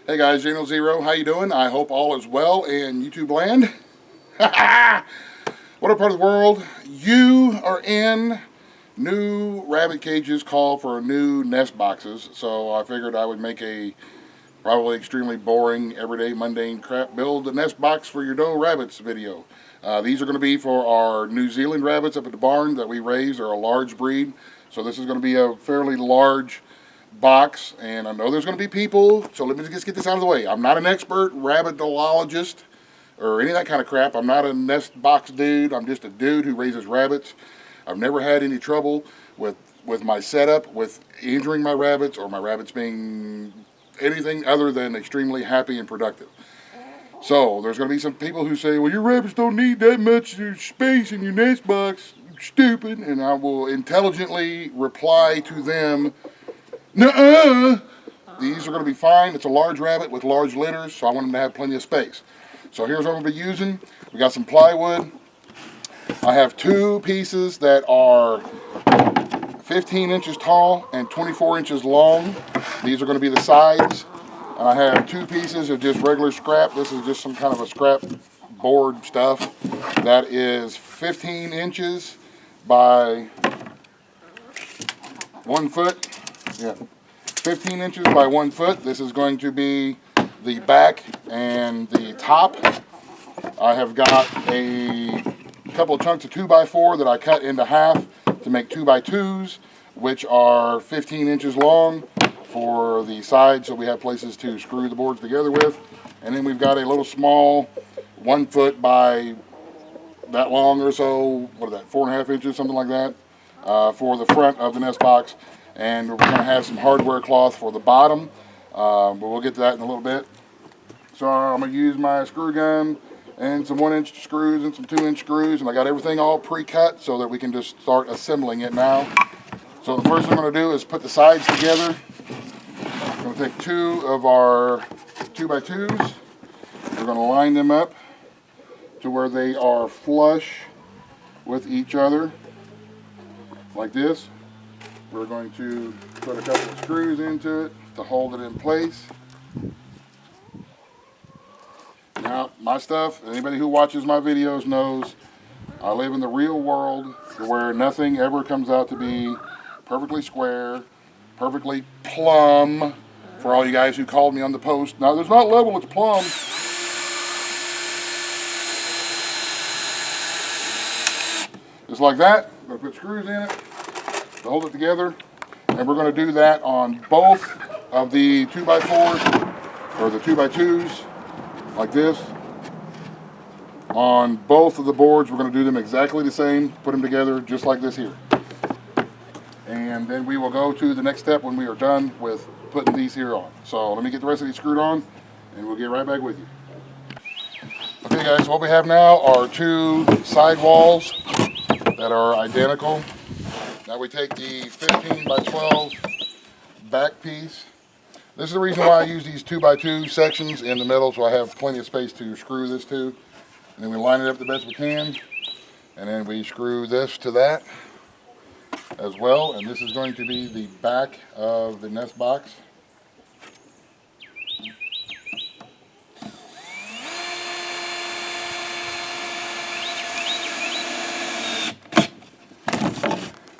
Hey guys, Jano Zero, how you doing? I hope all is well in YouTube land. What a part of the world you are in. New rabbit cages call for new nest boxes, so I figured I would make a probably extremely boring, everyday, mundane crap build a nest box for your doe rabbits video. These are going to be for our New Zealand rabbits up at the barn that we raise. They're a large breed, so this is going to be a fairly large box, and I know there's going to be people, so let me just get this out of the way. I'm not an expert rabbitologist or any of that kind of crap. I'm not a nest box dude. I'm just a dude who raises rabbits. I've never had any trouble with my setup, with injuring my rabbits, or my rabbits being anything other than extremely happy and productive. So there's going to be some people who say, well, your rabbits don't need that much space in your nest box. Stupid. And I will intelligently reply to them, nuh-uh. These are going to be fine. It's a large rabbit with large litters, so I want them to have plenty of space. So here's what I'm going to be using. We got some plywood. I have two pieces that are 15 inches tall and 24 inches long. These are going to be the sides. And I have two pieces of just regular scrap. This is just some kind of a scrap board stuff that is 15 inches by 1 foot. Yeah, 15 inches by 1 foot. This is going to be the back and the top. I have got a couple of chunks of 2x4 that I cut into half to make 2x2s, which are 15 inches long for the sides, so we have places to screw the boards together with. And then we've got a little small 1 foot by that long or so, what is that, 4.5 inches, something like that, for the front of the nest box. And we're going to have some hardware cloth for the bottom, but we'll get to that in a little bit. So I'm going to use my screw gun and some 1-inch screws and some 2-inch screws, and I got everything all pre-cut so that we can just start assembling it now. So the first thing I'm going to do is put the sides together. I'm going to take two of our 2x2s. We're going to line them up to where they are flush with each other, like this. We're going to put a couple of screws into it to hold it in place. Now, my stuff, anybody who watches my videos knows I live in the real world where nothing ever comes out to be perfectly square, perfectly plumb, for all you guys who called me on the post. Now, there's not level, it's plumb. Just like that. I'm going to put screws in it to hold it together. And we're going to do that on both of the 2x4s, or the 2x2s, like this. On both of the boards, we're going to do them exactly the same, put them together just like this here. And then we will go to the next step when we are done with putting these here on. So let me get the rest of these screwed on, and we'll get right back with you. Okay guys, so what we have now are two side walls that are identical. Now we take the 15 by 12 back piece. This is the reason why I use these 2x2 sections in the middle, so I have plenty of space to screw this to. And then we line it up the best we can, and then we screw this to that as well. And this is going to be the back of the nest box.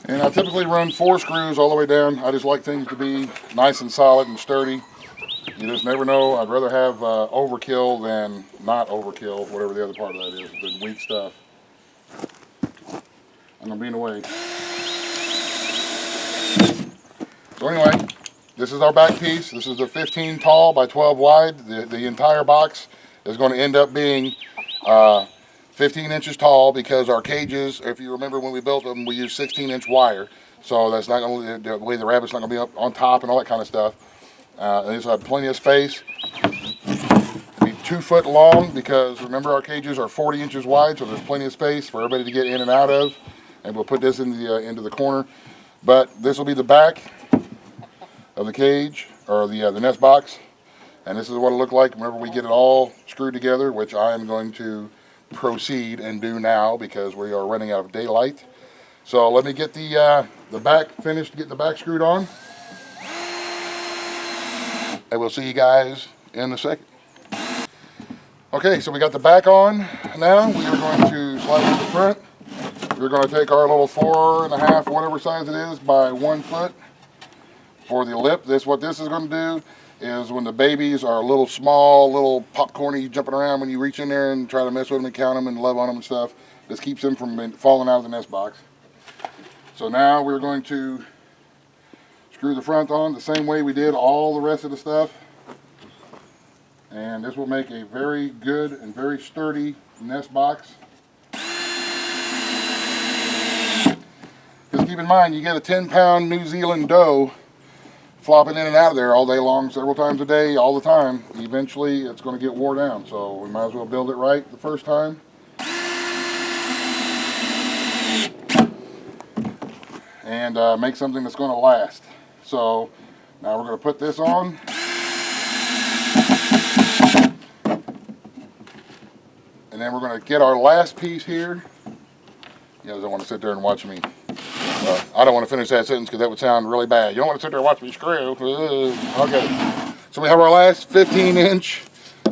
And I typically run 4 screws all the way down. I just like things to be nice and solid and sturdy. You just never know. I'd rather have overkill than not overkill, whatever the other part of that is, than weak stuff. I'm going to be in the way. So anyway, this is our back piece. This is the 15 tall by 12 wide. The entire box is going to end up being 15 inches tall, because our cages, if you remember when we built them, we used 16-inch wire. So that's not going to, the way the rabbit's not going to be up on top and all that kind of stuff. And this will have plenty of space. It'll be 2 foot long, because remember our cages are 40 inches wide, so there's plenty of space for everybody to get in and out of. And we'll put this in the, into the corner. But this will be the back of the cage, or the nest box. And this is what it'll look like whenever we get it all screwed together, which I am going to proceed and do now because we are running out of daylight. So let me get the back finished, get the back screwed on. And we'll see you guys in a second. Okay, so we got the back on now. We are going to slide to the front. We're going to take our little 4.5, whatever size it is, by 1 foot for the lip. What this is going to do is when the babies are a little small, little popcorny, jumping around when you reach in there and try to mess with them and count them and love on them and stuff, this keeps them from falling out of the nest box. So now we're going to screw the front on the same way we did all the rest of the stuff. And this will make a very good and very sturdy nest box. Because keep in mind, you get a 10-pound New Zealand doe flopping in and out of there all day long, several times a day, all the time. Eventually, it's going to get wore down. So we might as well build it right the first time. And make something that's going to last. So now we're going to put this on. And then we're going to get our last piece here. You guys don't want to sit there and watch me. I don't want to finish that sentence because that would sound really bad. You don't want to sit there and watch me screw. Okay. So we have our last 15-inch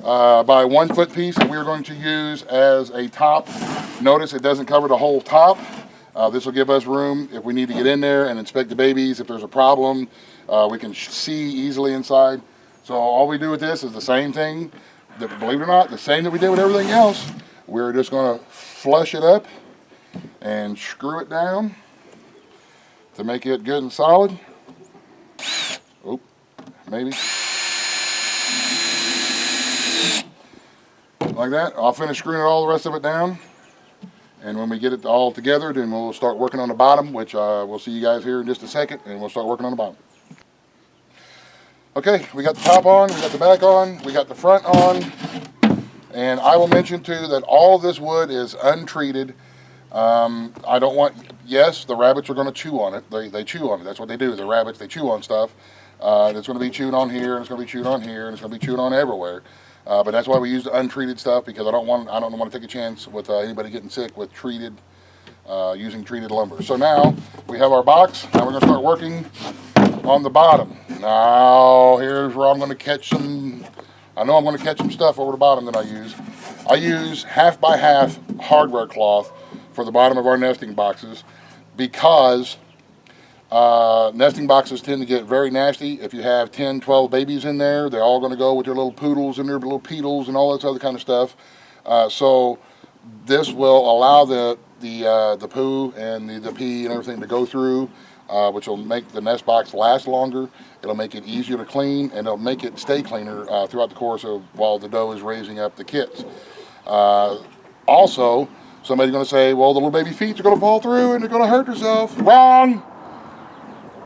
by 1 foot piece that we're going to use as a top. Notice it doesn't cover the whole top. This will give us room if we need to get in there and inspect the babies. If there's a problem, we can see easily inside. So all we do with this is the same thing, believe it or not, the same that we did with everything else. We're just going to flush it up and screw it down to make it good and solid. Oh, maybe. Like that. I'll finish screwing all the rest of it down. And when we get it all together, then we'll start working on the bottom, which we'll see you guys here in just a second, and we'll start working on the bottom. Okay, we got the top on, we got the back on, we got the front on, and I will mention too that all of this wood is untreated. I don't want, yes, the rabbits are going to chew on it. They chew on it. That's what they do. The rabbits, they chew on stuff. It's going to be chewed on here, and it's going to be chewed on here, and it's going to be chewed on everywhere. But that's why we use the untreated stuff, because I don't want to take a chance with anybody getting sick with using treated lumber. So now we have our box. Now we're going to start working on the bottom. Now here's where I'm going to catch some. I know I'm going to catch some stuff over the bottom that I use. I use 1/2 by 1/2 hardware cloth for the bottom of our nesting boxes, because nesting boxes tend to get very nasty. If you have 10, 12 babies in there, they're all going to go with their little poodles and their little peedles and all this other kind of stuff. So this will allow the poo and the pee and everything to go through, which will make the nest box last longer. It'll make it easier to clean, and it'll make it stay cleaner throughout the course of while the doe is raising up the kits. Also, somebody's going to say, well, the little baby feet are going to fall through and they're going to hurt herself. Wrong!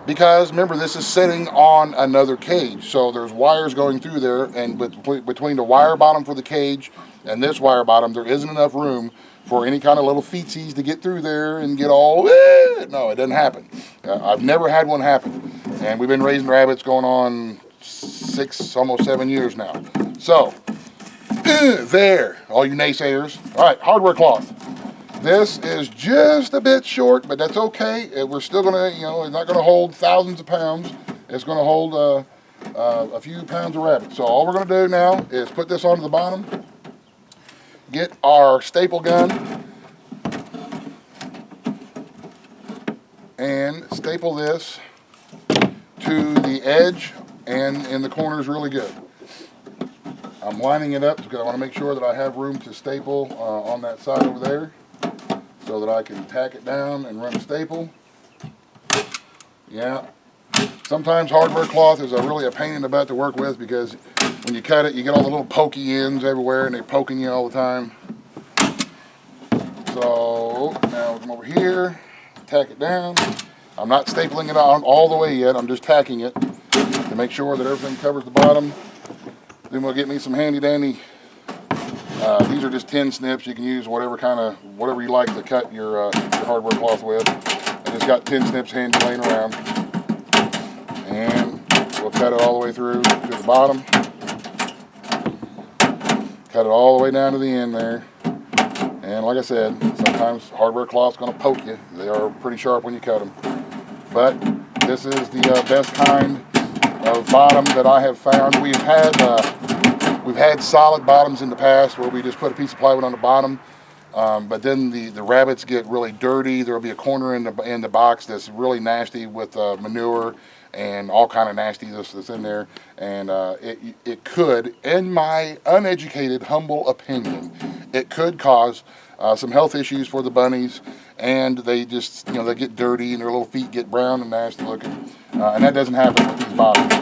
Because remember, this is sitting on another cage, so there's wires going through there, and between the wire bottom for the cage and this wire bottom, there isn't enough room for any kind of little feetsies to get through there and get all, no, it doesn't happen. I've never had one happen, and we've been raising rabbits going on 6, almost 7 years now. So, there, all you naysayers. All right, hardware cloth. This is just a bit short, but that's okay. We're still gonna, it's not gonna hold thousands of pounds. It's gonna hold a few pounds of rabbit. So all we're gonna do now is put this onto the bottom, get our staple gun, and staple this to the edge and in the corners really good. I'm lining it up because I want to make sure that I have room to staple on that side over there, so that I can tack it down and run a staple. Yeah. Sometimes hardware cloth is really a pain in the butt to work with, because when you cut it, you get all the little pokey ends everywhere, and they're poking you all the time. So now we'll come over here, tack it down. I'm not stapling it on all the way yet. I'm just tacking it to make sure that everything covers the bottom. Then we'll get me some handy dandy. These are just tin snips. You can use whatever you like to cut your hardware cloth with. I just got tin snips handy laying around, and we'll cut it all the way through to the bottom. Cut it all the way down to the end there. And like I said, sometimes hardware cloth's going to poke you. They are pretty sharp when you cut them. But this is the best kind of bottom that I have found. We've had We've had solid bottoms in the past where we just put a piece of plywood on the bottom, but then the rabbits get really dirty. There'll be a corner in the box that's really nasty with manure and all kind of nastiness that's in there, and it could, in my uneducated, humble opinion, it could cause some health issues for the bunnies, and they just, they get dirty and their little feet get brown and nasty looking, and that doesn't happen with these bottoms.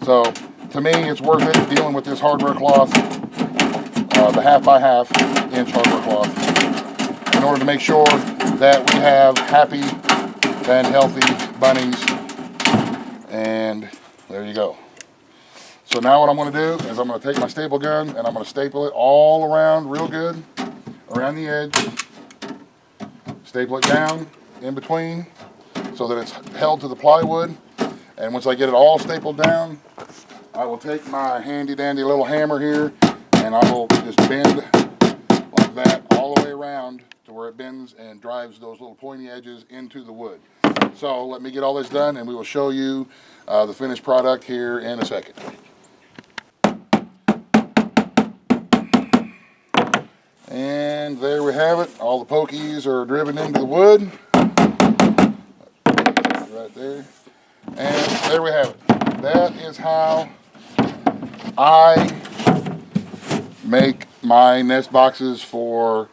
So to me, it's worth it dealing with this hardware cloth, the 1/2 inch hardware cloth, in order to make sure that we have happy and healthy bunnies. And there you go. So now what I'm going to do is I'm going to take my staple gun and I'm going to staple it all around real good, around the edge. Staple it down in between so that it's held to the plywood. And once I get it all stapled down, I will take my handy dandy little hammer here and I will just bend like that all the way around to where it bends and drives those little pointy edges into the wood. So let me get all this done and we will show you the finished product here in a second. And there we have it. All the pokies are driven into the wood. Right there. And there we have it. That is how I make my nest boxes for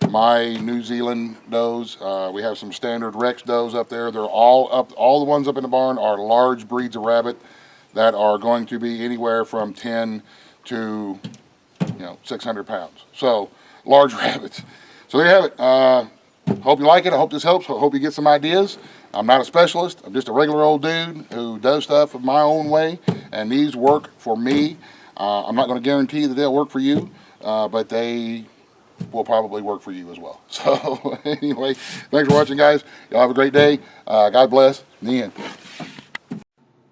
my New Zealand does. We have some standard Rex does up there. They're all up. All the ones up in the barn are large breeds of rabbit that are going to be anywhere from 10 to 600 pounds. So large rabbits. So there you have it. Hope you like it. I hope this helps. I hope you get some ideas. I'm not a specialist. I'm just a regular old dude who does stuff in my own way, and these work for me. I'm not going to guarantee that they'll work for you, but they will probably work for you as well. So anyway, thanks for watching, guys. Y'all have a great day. God bless. The end.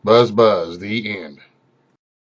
Buzz, buzz. The end.